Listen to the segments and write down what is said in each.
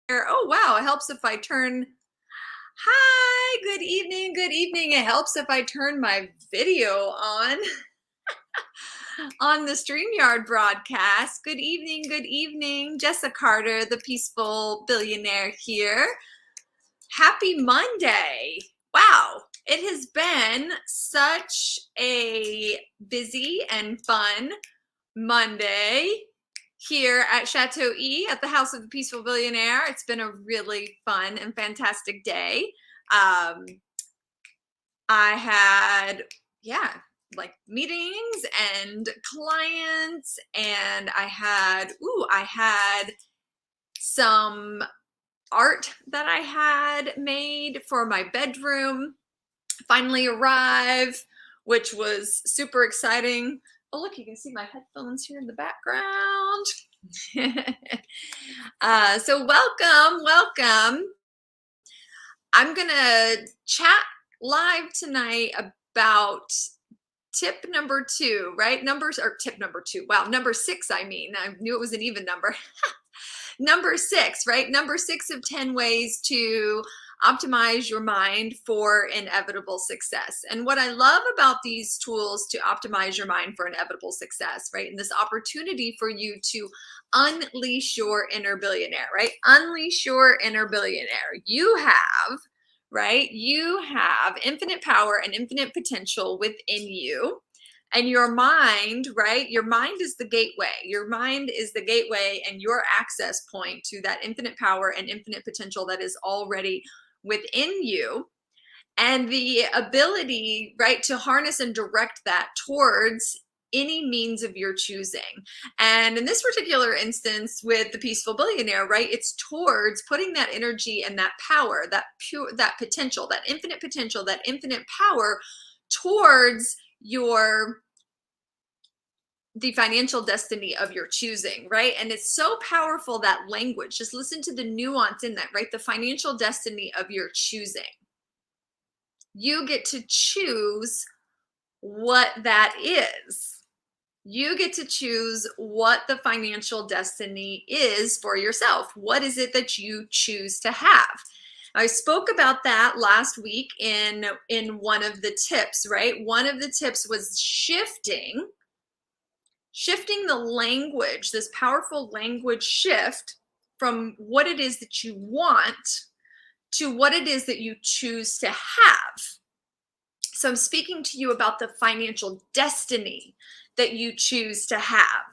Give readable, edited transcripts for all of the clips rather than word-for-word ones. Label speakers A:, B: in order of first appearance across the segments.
A: Oh, wow. It helps if I turn. Hi, good evening. Good evening. It helps if I turn my video on the StreamYard broadcast. Good evening. Good evening. Jessica Carter, the Peaceful Billionaire here. Happy Monday. Wow. It has been such a busy and fun Monday here at Chateau E at the House of the Peaceful Billionaire. It's been a really fun and fantastic day. I had, like meetings and clients, and I had some art that I had made for my bedroom finally arrive, which was super exciting. Oh, look, you can see my headphones here in the background. So welcome. I'm gonna chat live tonight about tip number 2, right? Tip number 2. Wow, number 6, I knew it was an even number. Number 6, right? Number 6 of 10 ways to optimize your mind for inevitable success. And what I love about these tools to optimize your mind for inevitable success, right? And this opportunity for you to unleash your inner billionaire, right? Unleash your inner billionaire. You have infinite power and infinite potential within you. And your mind, right? Your mind is the gateway. Your mind is the gateway and your access point to that infinite power and infinite potential that is already within you. And the ability, right, to harness and direct that towards any means of your choosing. And in this particular instance with the Peaceful Billionaire, right, it's towards putting that energy and that power, that potential, that infinite power towards the financial destiny of your choosing, right? And it's so powerful, that language. Just listen to the nuance in that, right? The financial destiny of your choosing. You get to choose what that is. You get to choose what the financial destiny is for yourself. What is it that you choose to have? I spoke about that last week in one of the tips, right? One of the tips was shifting the language, this powerful language shift from what it is that you want to what it is that you choose to have. So I'm speaking to you about the financial destiny that you choose to have.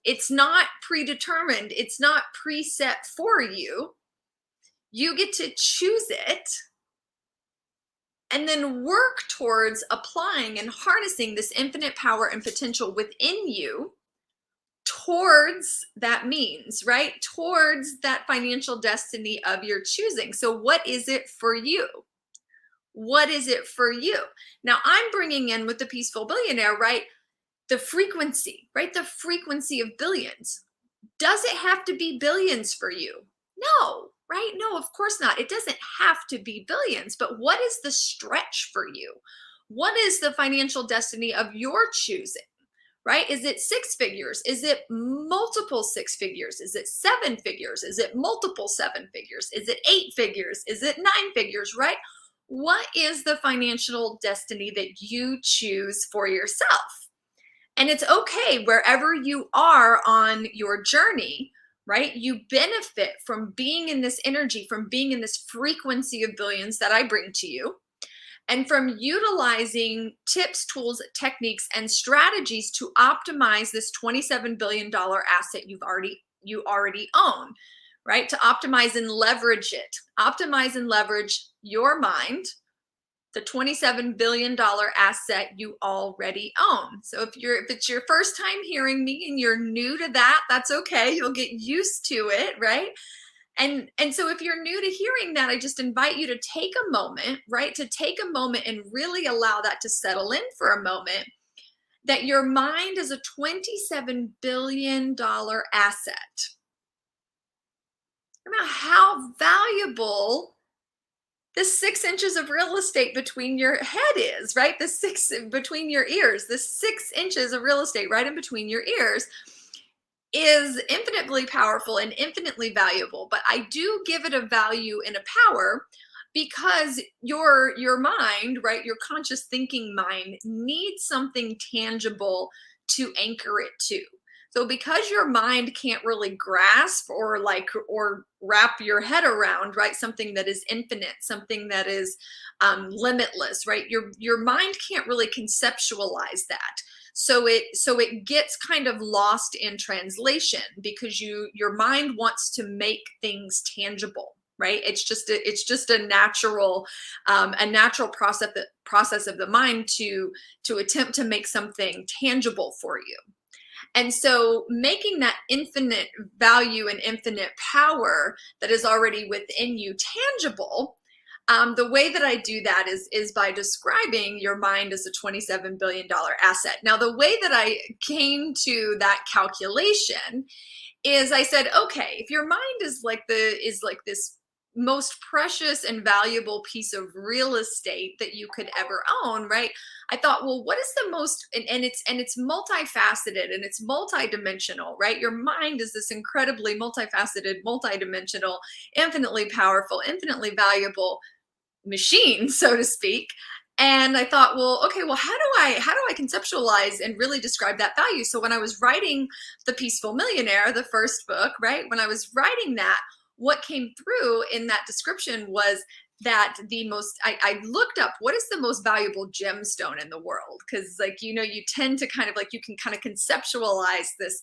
A: It's not predetermined. It's not preset for you. You get to choose it and then work towards applying and harnessing this infinite power and potential within you towards that means, right? Towards that financial destiny of your choosing. So what is it for you? What is it for you? Now I'm bringing in with the Peaceful Billionaire, right? The frequency, right? The frequency of billions. Does it have to be billions for you? No, right? No, of course not. It doesn't have to be billions, but what is the stretch for you? What is the financial destiny of your choosing? Right? Is it 6 figures? Is it multiple 6 figures? Is it 7 figures? Is it multiple 7 figures? Is it 8 figures? Is it 9 figures, right? What is the financial destiny that you choose for yourself? And it's okay wherever you are on your journey, right? You benefit from being in this energy, from being in this frequency of billions that I bring to you, and from utilizing tips, tools, techniques, and strategies to optimize this $27 billion asset you already own, right? To optimize and leverage it. Optimize and leverage your mind, the $27 billion asset you already own. So if it's your first time hearing me and you're new to that, that's okay. You'll get used to it, right? And so if you're new to hearing that, I just invite you to take a moment, right? To take a moment and really allow that to settle in for a moment, that your mind is a $27 billion asset. Remember how valuable the 6 inches of real estate between your head is, right? The 6 between your ears, the 6 inches of real estate right in between your ears is infinitely powerful and infinitely valuable, but I do give it a value and a power because your mind, right, your conscious thinking mind needs something tangible to anchor it to. So because your mind can't really grasp or wrap your head around, right, something that is infinite, something that is limitless, right, your mind can't really conceptualize that. So it gets kind of lost in translation because your mind wants to make things tangible, right? It's just a natural process of the mind to attempt to make something tangible for you. And so making that infinite value and infinite power that is already within you tangible, the way that I do that is by describing your mind as a $27 billion asset. Now, the way that I came to that calculation is I said, okay, if your mind is like this most precious and valuable piece of real estate that you could ever own, right? I thought, well, what is the most, and it's multifaceted and it's multidimensional, right? Your mind is this incredibly multifaceted, multidimensional, infinitely powerful, infinitely valuable machine, so to speak. And I thought, well, okay, well, how do I conceptualize and really describe that value? So when I was writing The Peaceful Millionaire, the first book, right, when I was writing that, what came through in that description was that I looked up what is the most valuable gemstone in the world, because you tend to kind of like, you can kind of conceptualize this,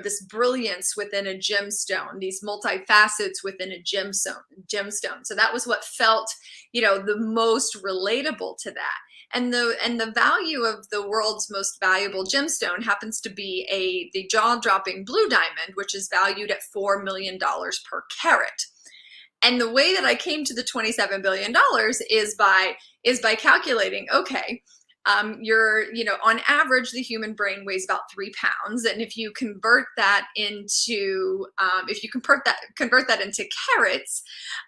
A: this brilliance within a gemstone, these multifacets within a gemstone. So that was what felt, the most relatable to that. And the value of the world's most valuable gemstone happens to be the jaw-dropping blue diamond, which is valued at $4 million per carat. And the way that I came to the $27 billion is by calculating, okay, on average, the human brain weighs about 3 pounds. And if you convert that into, convert that into carats,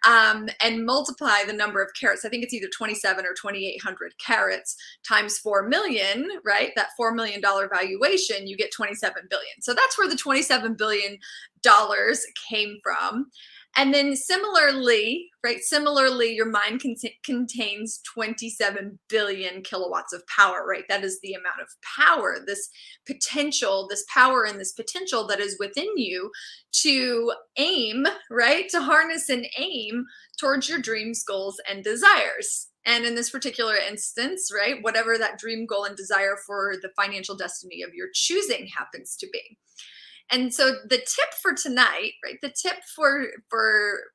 A: and multiply the number of carats, I think it's either 27 or 2,800 carats times 4 million, right? That $4 million valuation, you get 27 billion. So that's where the $27 billion came from. And then similarly, right, your mind contains 27 billion kilowatts of power, right? That is the amount of power, this potential, this power and this potential that is within you to aim, right, to harness and aim towards your dreams, goals, and desires. And in this particular instance, right, whatever that dream, goal, and desire for the financial destiny of your choosing happens to be. And so the tip for tonight, right, the tip for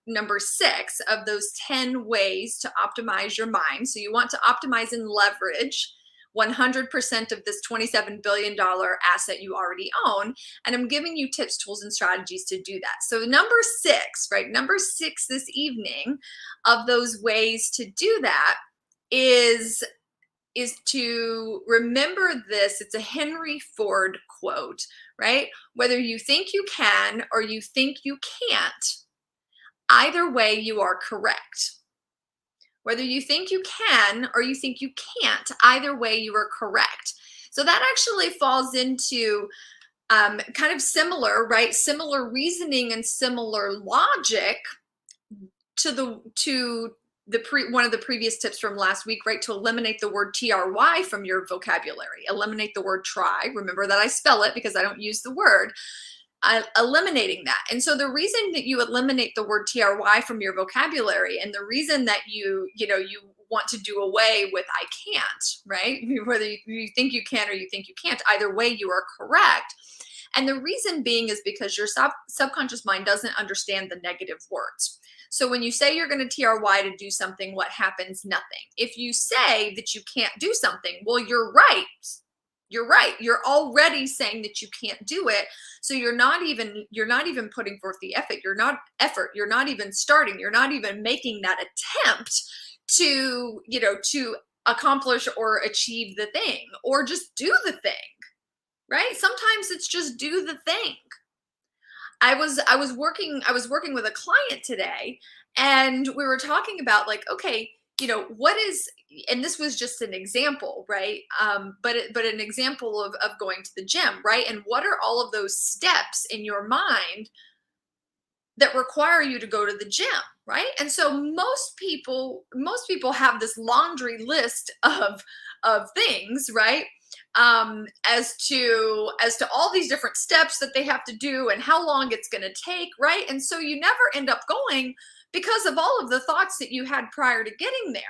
A: number 6 of those 10 ways to optimize your mind. So you want to optimize and leverage 100% of this $27 billion asset you already own. And I'm giving you tips, tools, and strategies to do that. So number 6, right, number 6 this evening of those ways to do that is to remember this. It's a Henry Ford quote, right? Whether you think you can or you think you can't, either way you are correct. Whether you think you can or you think you can't, either way you are correct. So that actually falls into kind of similar, right? Similar reasoning and similar logic to one of the previous tips from last week, right? To eliminate the word TRY from your vocabulary. Eliminate the word try. Remember that I spell it because I don't use the word. Eliminating that. And so the reason that you eliminate the word TRY from your vocabulary, and the reason that you want to do away with I can't, right? Whether you think you can or you think you can't, either way you are correct. And the reason being is because your subconscious mind doesn't understand the negative words. So when you say you're going to TRY to do something, what happens? Nothing. If you say that you can't do something, well, you're right. You're right. You're already saying that you can't do it. So you're not even putting forth the effort. You're not even starting. You're not even making that attempt to accomplish or achieve the thing, or just do the thing. Right? Sometimes it's just do the thing. I was working with a client today, and we were talking about, like, okay, what is, and this was just an example, right? But an example of going to the gym, right? And what are all of those steps in your mind that require you to go to the gym, right? And so most people have this laundry list of things, right? As to all these different steps that they have to do and how long it's going to take, right? And so you never end up going because of all of the thoughts that you had prior to getting there.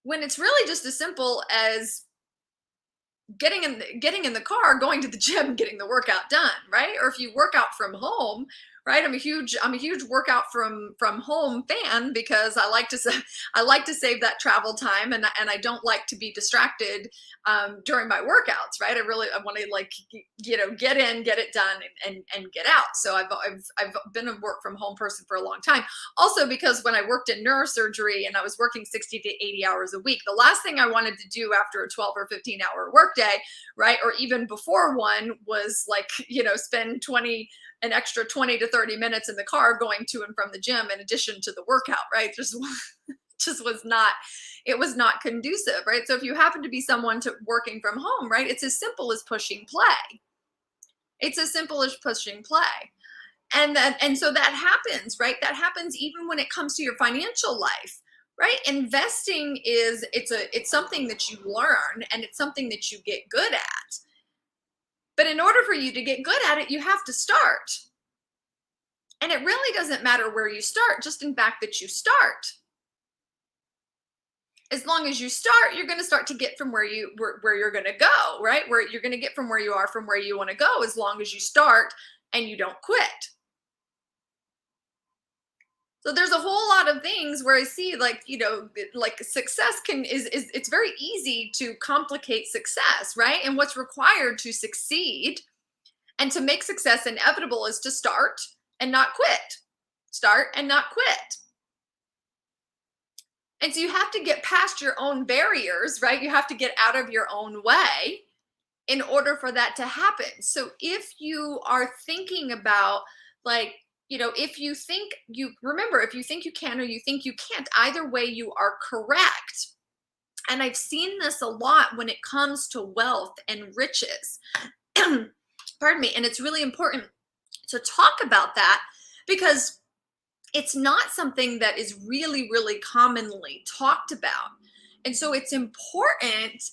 A: When it's really just as simple as getting in the car, going to the gym, getting the workout done, right? Or if you work out from home, right? I'm a huge workout from home fan because I like to save that travel time, and I don't like to be distracted during my workouts, right? I want to, like, get in, get it done, and get out. So I've been a work from home person for a long time. Also because when I worked in neurosurgery and I was working 60 to 80 hours a week, the last thing I wanted to do after a 12 or 15-hour workday, right, or even before one, was, like, spend an extra 20 to 30 minutes in the car going to and from the gym in addition to the workout, right? Just was not, it was not conducive, right? So if you happen to be someone working from home, right, it's as simple as pushing play. It's as simple as pushing play. And so that happens, right? That happens even when it comes to your financial life, right? Investing it's something that you learn, and it's something that you get good at. But in order for you to get good at it, you have to start. And it really doesn't matter where you start, just in fact that you start. As long as you start, you're going to start to get from where you're going to go, right? Where you're going to get from where you are, from where you want to go, as long as you start and you don't quit. So there's a whole lot of things where I see, like, success it's very easy to complicate success, right? And what's required to succeed and to make success inevitable is to start and not quit. Start and not quit. And so you have to get past your own barriers, right? You have to get out of your own way in order for that to happen. So if you are thinking about, like, if you think you can or you think you can't, either way you are correct. And I've seen this a lot when it comes to wealth and riches. Pardon me. And it's really important to talk about that because it's not something that is really, really commonly talked about. And so it's important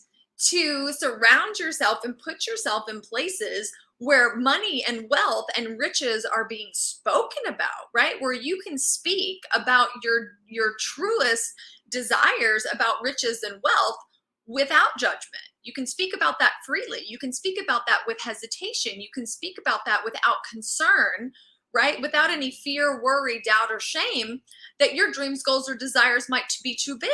A: to surround yourself and put yourself in places where money and wealth and riches are being spoken about, right? Where you can speak about your truest desires about riches and wealth without judgment. You can speak about that freely. You can speak about that with hesitation. You can speak about that without concern, right? Without any fear, worry, doubt, or shame that your dreams, goals, or desires might be too big.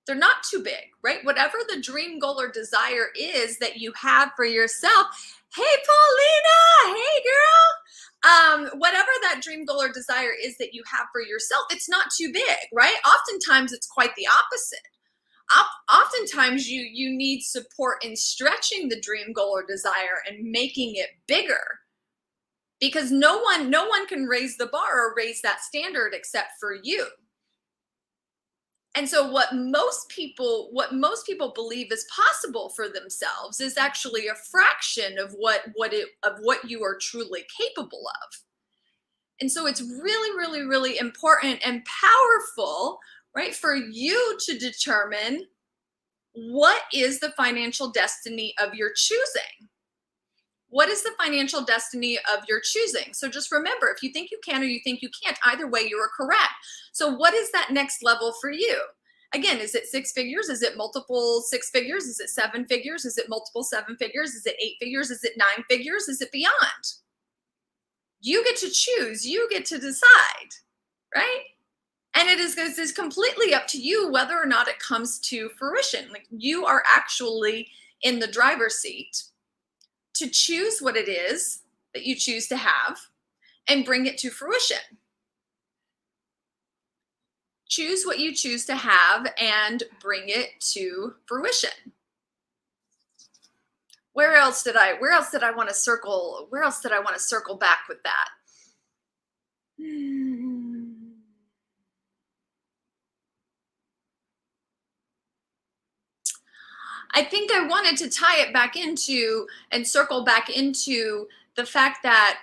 A: They're not too big, right? Whatever the dream, goal, or desire is that you have for yourself. Hey, Paulina, hey, girl. Whatever that dream, goal, or desire is that you have for yourself, it's not too big, right? Oftentimes it's quite the opposite. Oftentimes you need support in stretching the dream, goal, or desire and making it bigger, because no one can raise the bar or raise that standard except for you. And so what most people believe is possible for themselves is actually a fraction of what you are truly capable of. And so it's really, really, really important and powerful, right, for you to determine what is the financial destiny of your choosing. What is the financial destiny of your choosing? So just remember, if you think you can or you think you can't, either way you are correct. So what is that next level for you? Again, is it 6 figures? Is it multiple 6 figures? Is it 7 figures? Is it multiple 7 figures? Is it 8 figures? Is it 9 figures? Is it beyond? You get to choose. You get to decide, right? And it is completely up to you whether or not it comes to fruition. Like, you are actually in the driver's seat to choose what it is that you choose to have and bring it to fruition. Choose what you choose to have and bring it to fruition. Where else did I want to circle back with that? I think I wanted to tie it back into and circle back into the fact that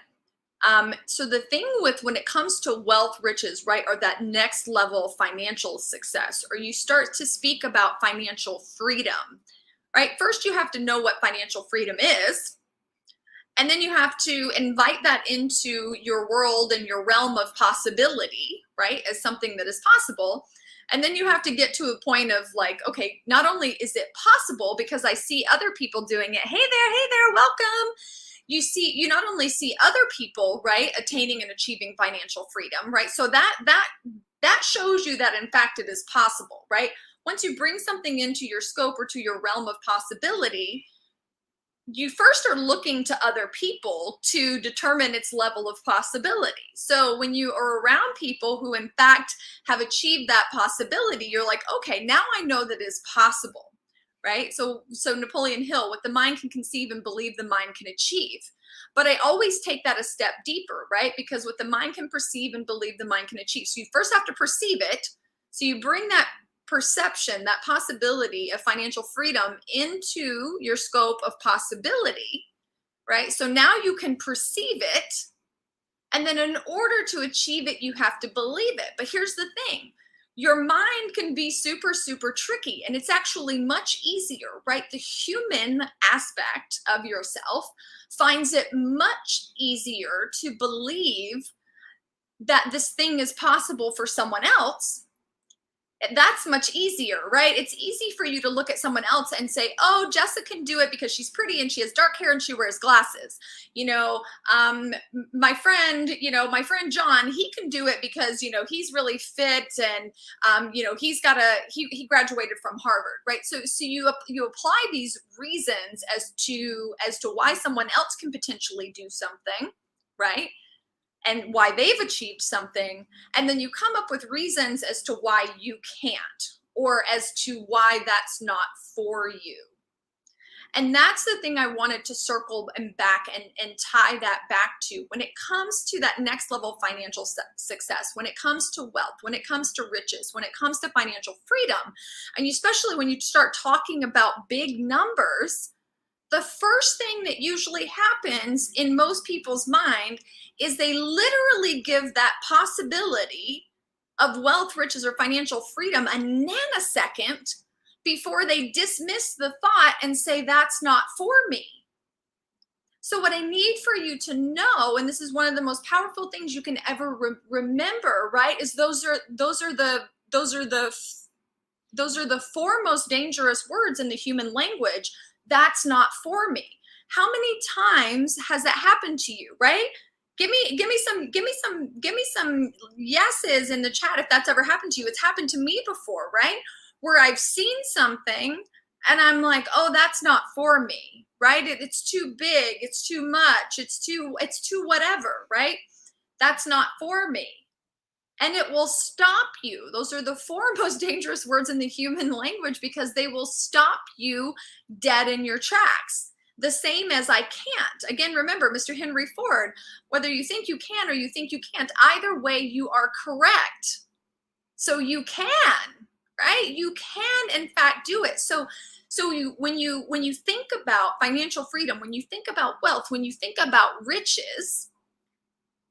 A: so the thing with when it comes to wealth, riches, right, or that next level of financial success, or you start to speak about financial freedom, right? First, you have to know what financial freedom is. And then you have to invite that into your world and your realm of possibility, right, as something that is possible. And then you have to get to a point of like, okay, not only is it possible because I see other people doing it. Hey there, welcome. You not only see other people, right, attaining and achieving financial freedom, right? So that shows you that in fact it is possible, right? Once you bring something into your scope or to your realm of possibility, you first are looking to other people to determine its level of possibility. So when you are around people who in fact have achieved that possibility, you're like, okay, now I know that is possible, right? So Napoleon Hill, what the mind can conceive and believe the mind can achieve. But I always take that a step deeper, right? Because what the mind can perceive and believe the mind can achieve. So you first have to perceive it. So you bring that perception, that possibility of financial freedom into your scope of possibility, right? So now you can perceive it. And then in order to achieve it, you have to believe it. But here's the thing. Your mind can be super, super tricky, and it's actually much easier, right? The human aspect of yourself finds it much easier to believe that this thing is possible for someone else. That's much easier, right? It's easy for you to look at someone else and say, oh, Jessica can do it because she's pretty and she has dark hair and she wears glasses. My friend John, he can do it because, he's really fit and, he graduated from Harvard, right? So you apply these reasons as to why someone else can potentially do something, right? And why they've achieved something. And then you come up with reasons as to why you can't, or as to why that's not for you. And that's the thing I wanted to circle and back and tie that back to when it comes to that next level of financial success, when it comes to wealth, when it comes to riches, when it comes to financial freedom, and especially when you start talking about big numbers, the first thing that usually happens in most people's mind is they literally give that possibility of wealth, riches, or financial freedom a nanosecond before they dismiss the thought and say, that's not for me. So what I need for you to know, and this is one of the most powerful things you can ever remember, right, is those are the four most dangerous words in the human language. That's not for me. How many times has that happened to you, right? Give me some yeses in the chat if that's ever happened to you. It's happened to me before, right? Where I've seen something and I'm like, oh, that's not for me, right? It's too big, it's too much, it's too whatever, right? That's not for me. And it will stop you. Those are the four most dangerous words in the human language because they will stop you dead in your tracks. The same as I can't. Again, remember, Mr. Henry Ford, whether you think you can or you think you can't, either way, you are correct. So you can, right? You can, in fact, do it. So when you think about financial freedom, when you think about wealth, when you think about riches,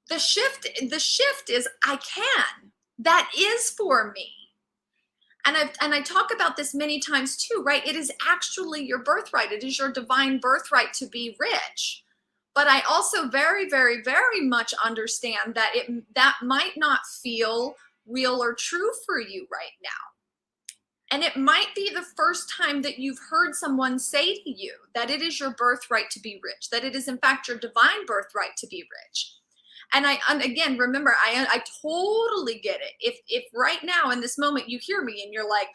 A: the shift is I can. That is for me. And I talk about this many times too, right? It is actually your birthright. It is your divine birthright to be rich. But I also very, very, very much understand that that might not feel real or true for you right now. And it might be the first time that you've heard someone say to you that it is your birthright to be rich, that it is in fact your divine birthright to be rich. And again, remember, I totally get it. If right now in this moment you hear me and you're like,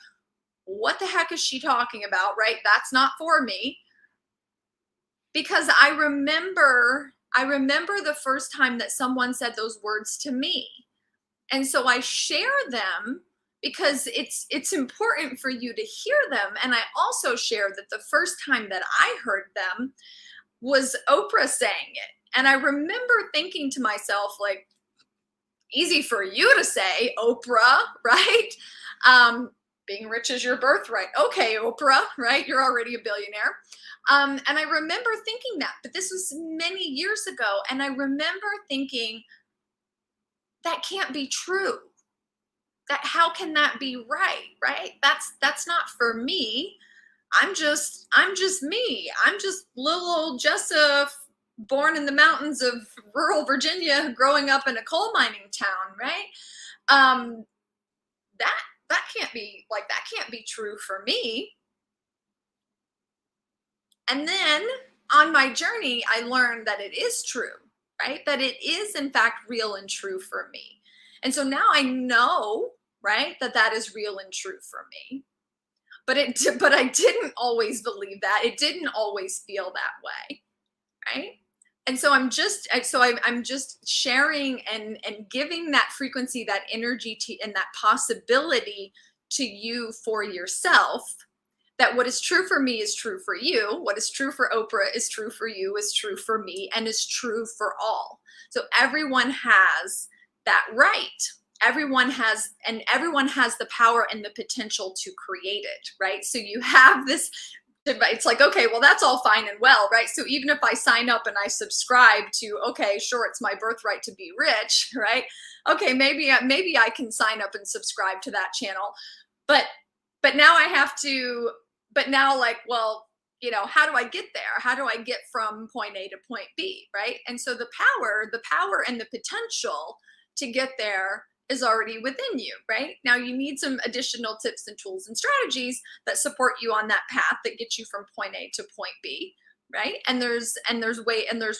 A: what the heck is she talking about, right? That's not for me. Because I remember the first time that someone said those words to me. And so I share them because it's important for you to hear them. And I also share that the first time that I heard them was Oprah saying it. And I remember thinking to myself, like, easy for you to say, Oprah, right? being rich is your birthright. Okay, Oprah, right? You're already a billionaire. And I remember thinking that, but this was many years ago. And I remember thinking, that can't be true. That how can that be right? Right? That's not for me. I'm just me. I'm just little old Jessa, born in the mountains of rural Virginia, growing up in a coal mining town, right? Um, that can't be like that can't be true for me. And then on my journey, I learned that it is true, right? That it is in fact real and true for me. And so now I know, right, that that is real and true for me. But I didn't always believe that. It didn't always feel that way, right? And so I'm just sharing and giving that frequency, that energy to, and that possibility to you for yourself, that what is true for me is true for you. What is true for Oprah is true for you, is true for me, and is true for all. So everyone has that right. Everyone has the power and the potential to create it, right? So you have this, it's like, okay, well, that's all fine and well, right? So even if I sign up and I subscribe to, okay, sure, it's my birthright to be rich, right? Okay, maybe I can sign up and subscribe to that channel, but now I have to, but now, like, well, how do I get there? How do I get from point A to point B, right? And so the power and the potential to get there is already within you, right? Now you need some additional tips and tools and strategies that support you on that path that get you from point A to point B, right? And there's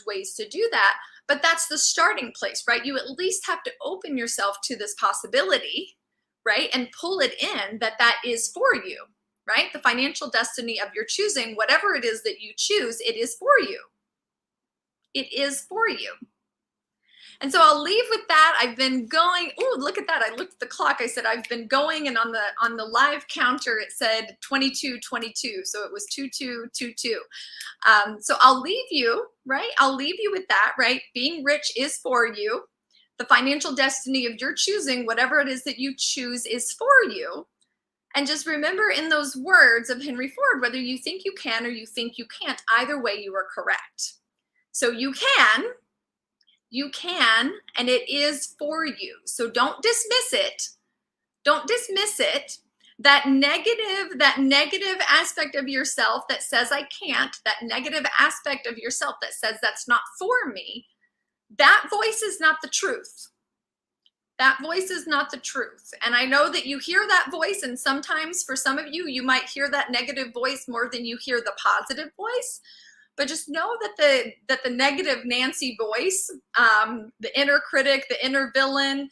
A: ways to do that, but that's the starting place, right? You at least have to open yourself to this possibility, right? And pull it in that is for you, right? The financial destiny of your choosing, whatever it is that you choose, it is for you. It is for you. And so I'll leave with that. I've been going, oh, look at that. I looked at the clock. I said, I've been going, and on the live counter, it said 22:22. So it was 2222. So I'll leave you, right? I'll leave you with that, right? Being rich is for you. The financial destiny of your choosing, whatever it is that you choose, is for you. And just remember, in those words of Henry Ford, whether you think you can or you think you can't, either way, you are correct. So you can, and it is for you. So don't dismiss it. Don't dismiss it. That negative aspect of yourself that says I can't, that negative aspect of yourself that says that's not for me, that voice is not the truth. That voice is not the truth. And I know that you hear that voice, and sometimes for some of you, you might hear that negative voice more than you hear the positive voice. But just know that the negative Nancy voice, the inner critic, the inner villain,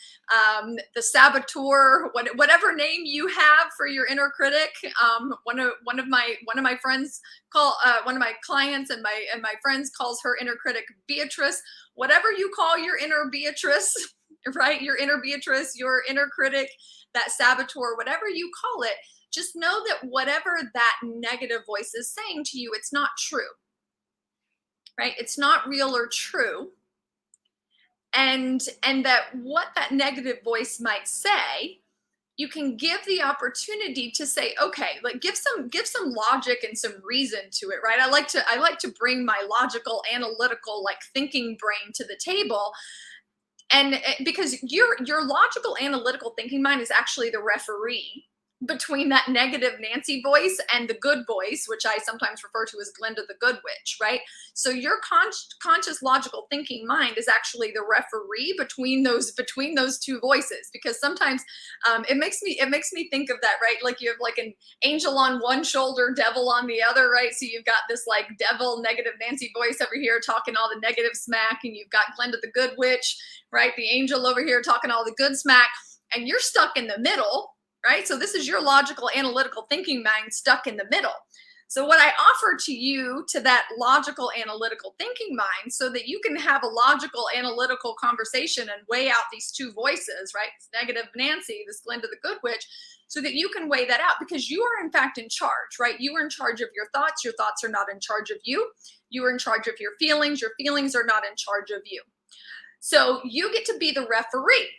A: the saboteur, whatever name you have for your inner critic, one of my friends one of my clients and my friends calls her inner critic Beatrice. Whatever you call your inner Beatrice, right? Your inner Beatrice, your inner critic, that saboteur, whatever you call it, just know that whatever that negative voice is saying to you, it's not true. Right? It's not real or true. And that what that negative voice might say, you can give the opportunity to say, okay, like give some logic and some reason to it, right? I like to bring my logical, analytical, like thinking brain to the table. And because your logical, analytical thinking mind is actually the referee between that negative Nancy voice and the good voice, which I sometimes refer to as Glenda the Good Witch, right? So your conscious, logical thinking mind is actually the referee between those two voices, because sometimes it makes me think of that, right? Like you have like an angel on one shoulder, devil on the other, right? So you've got this like devil, negative Nancy voice over here talking all the negative smack, and you've got Glenda the Good Witch, right? The angel over here talking all the good smack, and you're stuck in the middle. Right? So this is your logical, analytical thinking mind stuck in the middle. So what I offer to you, to that logical, analytical thinking mind, so that you can have a logical, analytical conversation and weigh out these two voices, right? This negative Nancy, this Glenda the Good Witch, so that you can weigh that out, because you are in fact in charge, right? You are in charge of your thoughts. Your thoughts are not in charge of you. You are in charge of your feelings. Your feelings are not in charge of you. So you get to be the referee.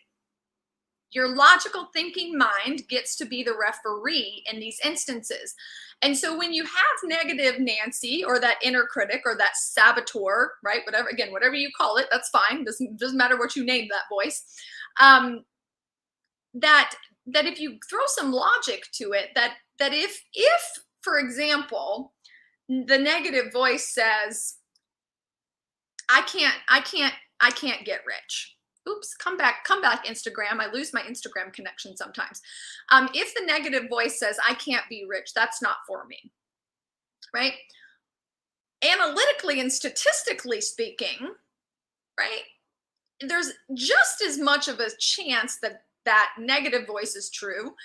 A: Your logical thinking mind gets to be the referee in these instances. And so when you have negative Nancy or that inner critic or that saboteur, right? Whatever, again, whatever you call it, that's fine. Doesn't matter what you name that voice. Um, that that if you throw some logic to it, that if for example, the negative voice says, I can't get rich. Oops, come back, Instagram. I lose my Instagram connection sometimes. If the negative voice says, I can't be rich, that's not for me, right? Analytically and statistically speaking, right? There's just as much of a chance that that negative voice is true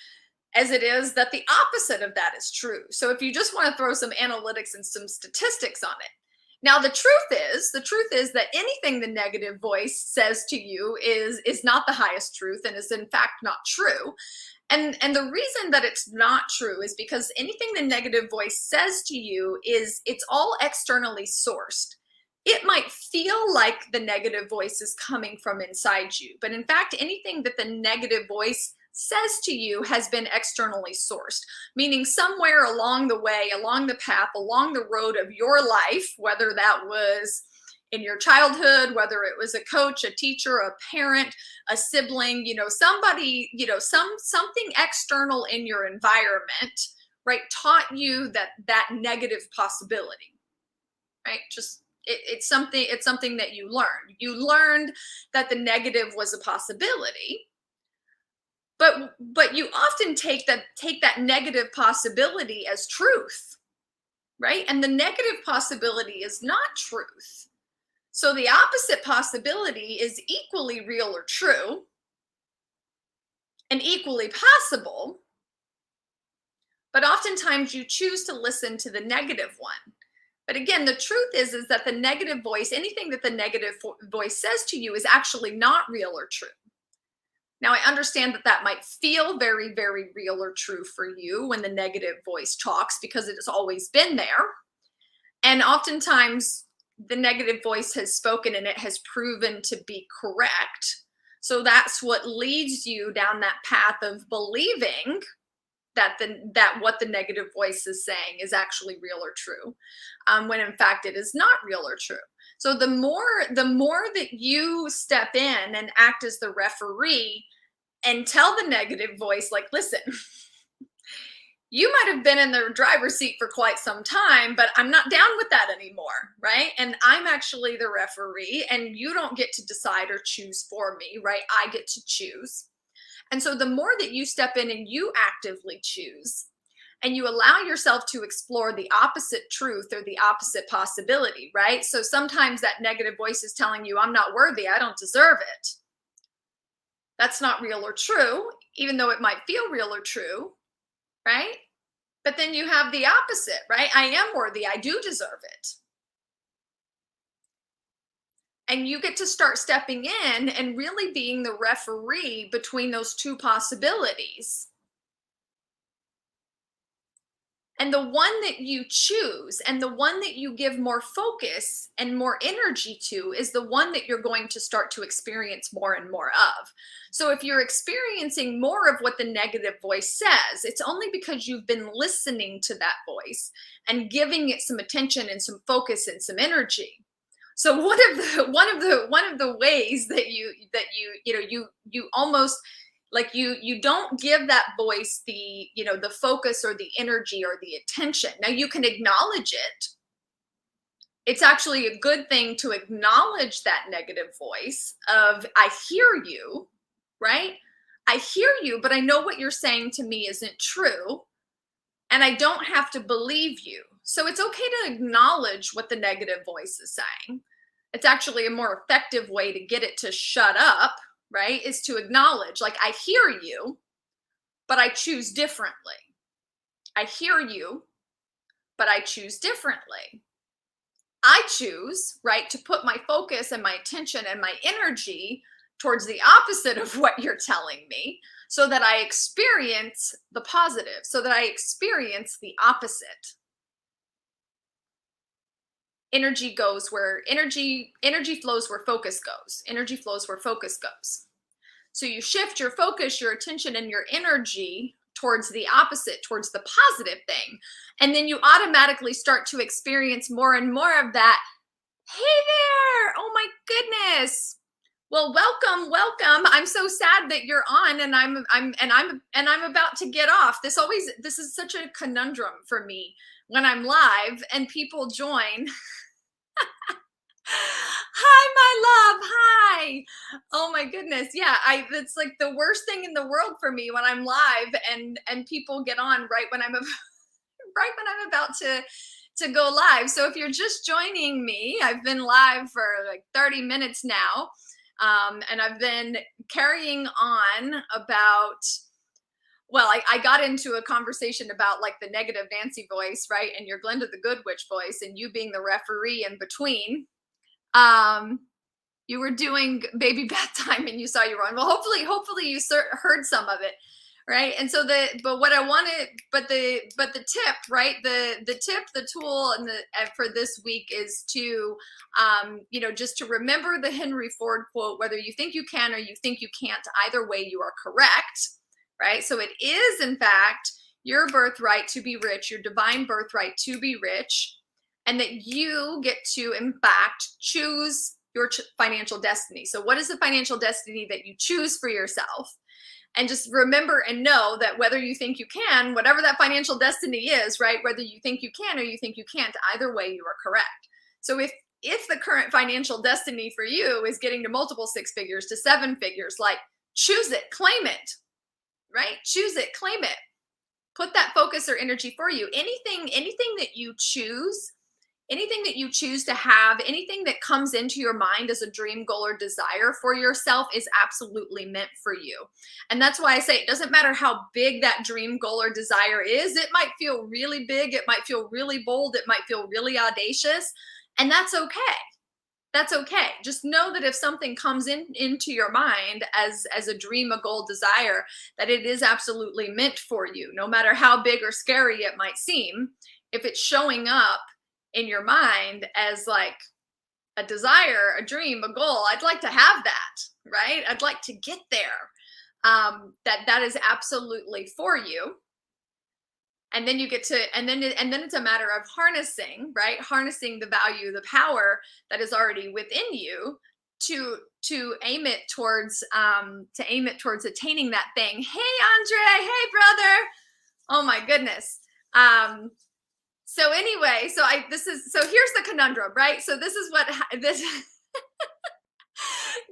A: as it is that the opposite of that is true. So if you just want to throw some analytics and some statistics on it. Now the truth is that anything the negative voice says to you is not the highest truth and is in fact not true. And the reason that it's not true is because anything the negative voice says to you it's all externally sourced. It might feel like the negative voice is coming from inside you, but in fact, anything that the negative voice says to you has been externally sourced, meaning somewhere along the way, along the path, along the road of your life, whether that was in your childhood, whether it was a coach, a teacher, a parent, a sibling, somebody, something external in your environment, right, taught you that negative possibility, right? It's something that you learned. You learned that the negative was a possibility, but you often take that negative possibility as truth, right? And the negative possibility is not truth. So the opposite possibility is equally real or true and equally possible, but oftentimes you choose to listen to the negative one. But again, the truth is that the negative voice, anything that the negative voice says to you is actually not real or true. Now, I understand that might feel very, very real or true for you when the negative voice talks because it has always been there. And oftentimes the negative voice has spoken and it has proven to be correct. So that's what leads you down that path of believing that what the negative voice is saying is actually real or true, when in fact it is not real or true. So the more that you step in and act as the referee and tell the negative voice, like, listen, you might have been in the driver's seat for quite some time, but I'm not down with that anymore, right? And I'm actually the referee, and you don't get to decide or choose for me, right? I get to choose. And so the more that you step in and you actively choose, and you allow yourself to explore the opposite truth or the opposite possibility, right? So sometimes that negative voice is telling you, I'm not worthy, I don't deserve it. That's not real or true, even though it might feel real or true, right? But then you have the opposite, right? I am worthy, I do deserve it. And you get to start stepping in and really being the referee between those two possibilities. And the one that you choose and the one that you give more focus and more energy to is the one that you're going to start to experience more and more of. So if you're experiencing more of what the negative voice says, it's only because you've been listening to that voice and giving it some attention and some focus and some energy. So one of the ways that you almost, like, you don't give that voice the focus or the energy or the attention. Now you can acknowledge it. It's actually a good thing to acknowledge that negative voice of, I hear you, right? I hear you, but I know what you're saying to me isn't true, and I don't have to believe you. So it's okay to acknowledge what the negative voice is saying. It's actually a more effective way to get it to shut up, right? Is to acknowledge, like, I hear you, but I choose differently. I hear you, but I choose differently. I choose, right, to put my focus and my attention and my energy towards the opposite of what you're telling me, so that I experience the positive, so that I experience the opposite. Energy flows where focus goes. Energy flows where focus goes. So you shift your focus, your attention, and your energy towards the opposite, towards the positive thing. And then you automatically start to experience more and more of that. Hey there! Oh my goodness. Well, welcome, welcome. I'm so sad that you're on, and I'm about to get off. This is such a conundrum for me when I'm live and people join. Hi, my love. Hi. Oh my goodness. Yeah, it's like the worst thing in the world for me when I'm live and people get on right when I'm right when I'm about to go live. So if you're just joining me, I've been live for like 30 minutes now. And I've been carrying on about, well, I got into a conversation about like the negative Nancy voice, right? And your Glenda the Good Witch voice, and you being the referee in between. You were doing baby bath time and you saw you were on. Well, hopefully you heard some of it. Right. And so the tip, right? The tip, the tool, and for this week is to, just to remember the Henry Ford quote, whether you think you can or you think you can't, either way, you are correct. Right. So it is, in fact, your birthright to be rich, your divine birthright to be rich, and that you get to, in fact, choose your financial destiny. So what is the financial destiny that you choose for yourself? And just remember and know that whether you think you can, whatever that financial destiny is, right? Whether you think you can or you think you can't, either way, you are correct. So if the current financial destiny for you is getting to multiple 6 figures to 7 figures, like, choose it, claim it, right? Choose it, claim it. Put that focus or energy for you. Anything that you choose, anything that you choose to have, anything that comes into your mind as a dream, goal, or desire for yourself is absolutely meant for you. And that's why I say it doesn't matter how big that dream, goal, or desire is. It might feel really big. It might feel really bold. It might feel really audacious. And that's okay. That's okay. Just know that if something comes into your mind as a dream, a goal, desire, that it is absolutely meant for you, no matter how big or scary it might seem. If it's showing up in your mind as like a desire, a dream, a goal, I'd like to have that, right? I'd like to get there. That is absolutely for you. And then you get to, and then it's a matter of harnessing, right? Harnessing the value, the power that is already within you to aim it towards attaining that thing. Hey, Andre. Hey, brother. Oh my goodness. So anyway, so here's the conundrum, right? So this is what this.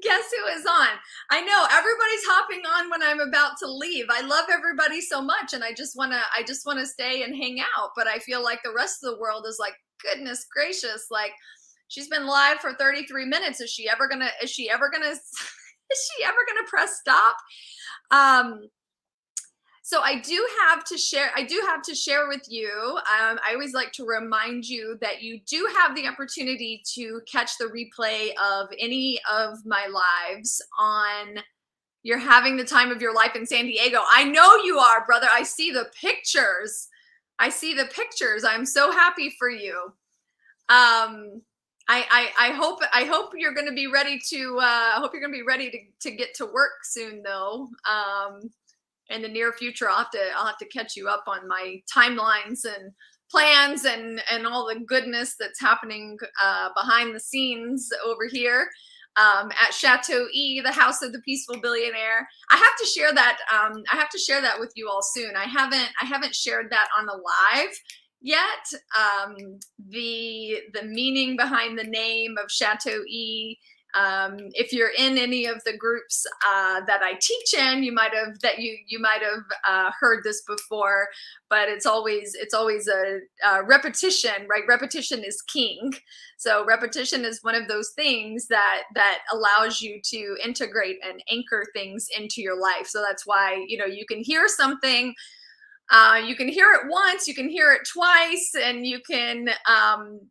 A: Guess who is on? I know everybody's hopping on when I'm about to leave. I love everybody so much, and I just wanna stay and hang out. But I feel like the rest of the world is like, goodness gracious, like, she's been live for 33 minutes. Is she ever gonna press stop? So I do have to share with you. I always like to remind you that you do have the opportunity to catch the replay of any of my lives on You're Having the Time of Your Life in San Diego. I know you are, brother. I see the pictures. I'm so happy for you. I hope you're going to be ready to get to work soon, though. In the near future, I'll have to catch you up on my timelines and plans and all the goodness that's happening behind the scenes over here at Chateau E, the House of the Peaceful Billionaire. I have to share that. I have to share that with you all soon. I haven't shared that on a live yet. The meaning behind the name of Chateau E. If you're in any of the groups that I teach in, you might have heard this before, but it's always a repetition, right? Repetition is king. So repetition is one of those things that allows you to integrate and anchor things into your life. So that's why, you can hear something. You can hear it once, you can hear it twice, and you can,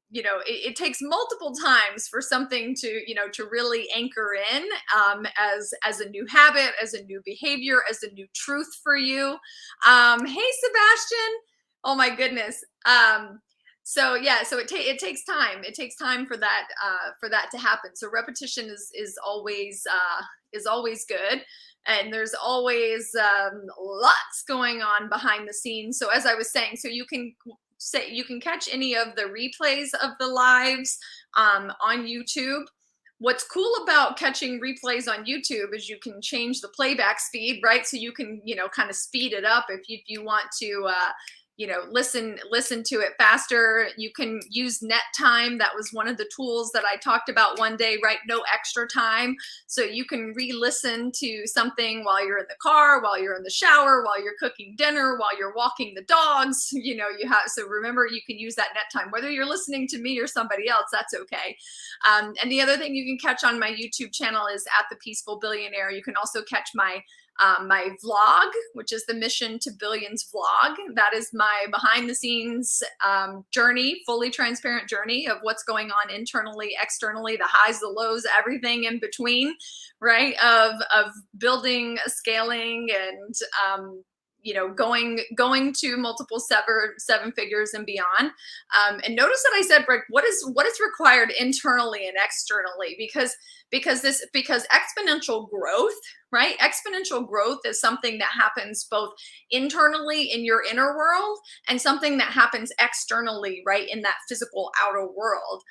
A: it takes multiple times for something to really anchor in as a new habit, as a new behavior, as a new truth for you. Hey, Sebastian. Oh my goodness. So it takes time. It takes time for that to happen. So repetition is always good. and there's always lots going on behind the scenes. So as I was saying, so you can catch any of the replays of the lives on YouTube. What's cool about catching replays on YouTube is you can change the playback speed, right? So you can, kind of speed it up if you want to, listen to it faster. You can use net time. That was one of the tools that I talked about one day, right? No extra time. So you can re-listen to something while you're in the car, while you're in the shower, while you're cooking dinner, while you're walking the dogs. So remember, you can use that net time, whether you're listening to me or somebody else, that's okay. And the other thing you can catch on my YouTube channel is at The Peaceful Billionaire. You can also catch my vlog, which is the Mission to Billions vlog. That is my behind the scenes journey, fully transparent journey of what's going on internally, externally, the highs, the lows, everything in between, right? Of building, scaling, and going to multiple seven figures and beyond. And notice that I said, Rick, what is required internally and externally, because exponential growth, right? Exponential growth is something that happens both internally in your inner world and something that happens externally, right, in that physical outer world,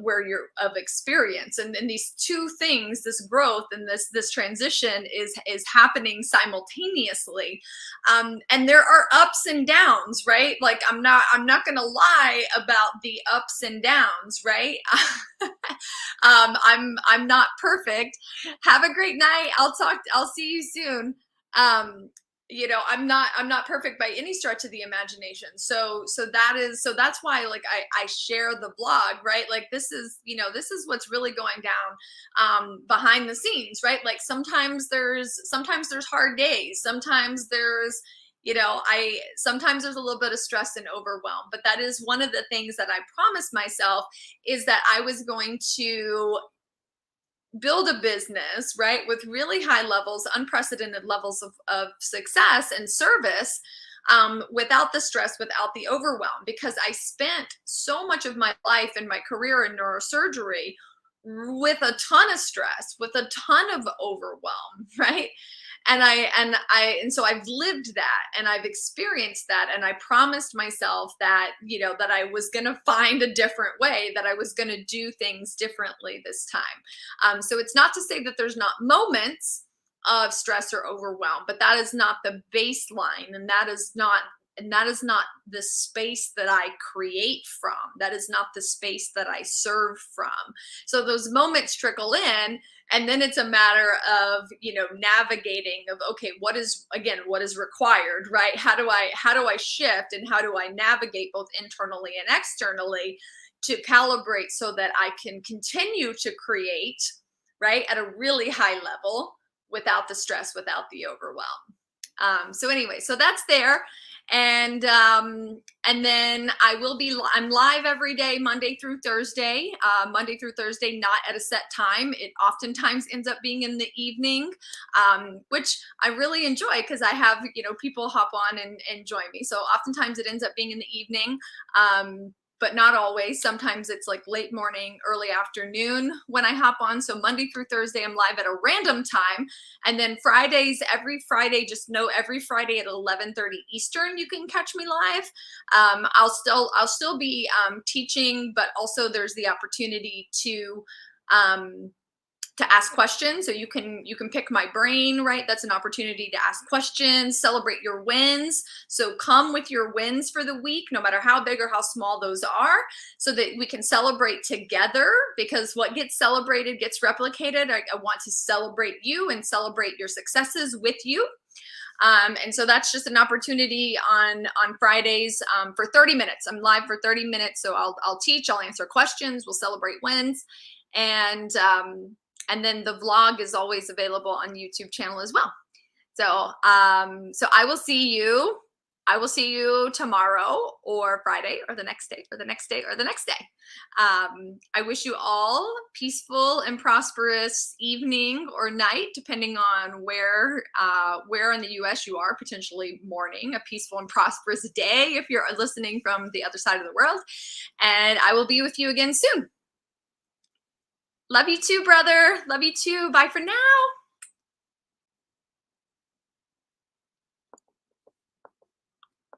A: where you're of experience. And these two things, this growth and this transition is happening simultaneously. And there are ups and downs, right? Like I'm not going to lie about the ups and downs, right? I'm not perfect. Have a great night. I'll see you soon. I'm not perfect by any stretch of the imagination. So that's why, like, I share the blog, right? Like this is what's really going down behind the scenes, right? Like sometimes there's hard days. Sometimes there's sometimes there's a little bit of stress and overwhelm, but that is one of the things that I promised myself, is that I was going to build a business, right, with really high levels, unprecedented levels of success and service, without the stress, without the overwhelm, because I spent so much of my life and my career in neurosurgery with a ton of stress, with a ton of overwhelm, right? And so I've lived that and I've experienced that. And I promised myself that, that I was going to find a different way, that I was going to do things differently this time. So it's not to say that there's not moments of stress or overwhelm, but that is not the baseline. And that is not the space that I create from. That is not the space that I serve from. So those moments trickle in, and then it's a matter of, navigating of, okay, what is required, right? How do I shift, and how do I navigate both internally and externally to calibrate so that I can continue to create, right, at a really high level without the stress, without the overwhelm. So anyway, so that's there. And then I'm live every day, Monday through Thursday, not at a set time. It oftentimes ends up being in the evening, which I really enjoy, because I have, people hop on and join me. So oftentimes it ends up being in the evening. But not always. Sometimes it's like late morning, early afternoon when I hop on. So Monday through Thursday, I'm live at a random time. And then Fridays, every Friday, just know every Friday at 11:30 Eastern, you can catch me live. I'll still be teaching, but also there's the opportunity to ask questions. So you can pick my brain, right? That's an opportunity to ask questions, celebrate your wins. So come with your wins for the week, no matter how big or how small those are, so that we can celebrate together, because what gets celebrated gets replicated. I want to celebrate you and celebrate your successes with you. And so that's just an opportunity on Fridays for 30 minutes. I'm live for 30 minutes. So I'll teach, I'll answer questions, we'll celebrate wins. And then the vlog is always available on YouTube channel as well. So, so I will see you tomorrow, or Friday, or the next day, or the next day, or the next day. I wish you all peaceful and prosperous evening or night, depending on where in the US you are, potentially morning, a peaceful and prosperous day if you're listening from the other side of the world. And I will be with you again soon. Love you too, brother. Love you too. Bye for now.